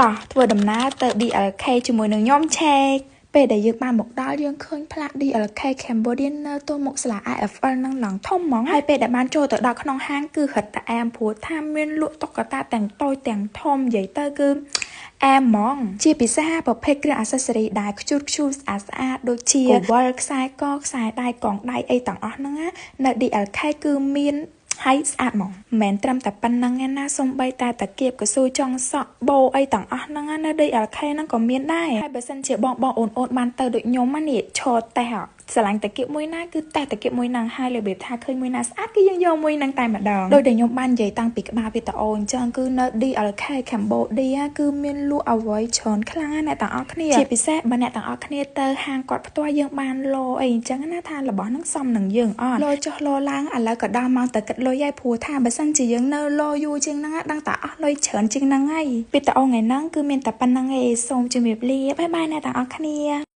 ต่อធ្វើដំណើរទៅ DLK ជាមួយនឹងខ្ញុំឆេកពេលដែលយើងបានមកដល់យើងឃើញផ្លាក DLK Cambodia នៅទល់មុខសាលា AFL នឹងឡើងធំហ្មងហើយពេលដែលបានចូលទៅដល់ក្នុងហាងគឺរឹតតែអែមព្រោះថាមានលក់តុក្កតាទាំងតូចទាំងធំនិយាយទៅគឺអែមហ្មងជាពិសេសប្រភេទគ្រឿងអ accessory ដែលខ្ជូតខ្ជូលស្អាតស្អាតដូចជាកវលខ្សែកខ្សែដៃកងដៃអីទាំងអស់ហ្នឹងនៅ DLK គឺមានហើយស្អាតហ្មងមិនត្រឹមតែប៉ុណ្្នឹងឯណាសំបីតែតាគៀបកស៊ូចង់សក់បោអីទាំងអស់ហ្នឹងនៅ DLK ហ្នឹងក៏មានដែរហើយបើសិនជាបងអូនបានទៅដូចខ្ញុំនេះឈរតេះស្រឡាញ់តាគៀបមួយណាគឺតេះតាគៀបមួយហ្នឹងហើយរបៀបថាឃើញមួយណាស្អាតគឺយើងយកមួយហ្នឹងតែម្ដងដោយដែលខ្ញុំបាននិយាយតាំងពីក្បាលវីដេអូអញ្ចឹងគឺនៅ DLK Cambodia គឺមានលក់អ្វីច្រើនខ្លាំងណាស់អ្នកទាំងអស់គ្នាជាពិសេសបើអ្នកទាំងអស់គ្នាទៅហាងគាត់ផ្ទាល់យើងបានលោអីអញ្ចឹងណាថារបស់ហ្នឹងសមនឹងយើងអត់លោចុះលោឡើងឥឡូវក៏ដល់មកទៅគិតលុយហើយព្រោះថាបើសិនជាយើងនៅលោយូរជាងហ្នឹងដឹងតែអស់លុយច្រើនជាងហ្នឹងហើយវីដេអូថ្ងៃហ្នឹងគឺមានតែប៉ុណ្្នឹងឯងសូមជម្រាបលាបាយបាយអ្នកទាំងអស់គ្នា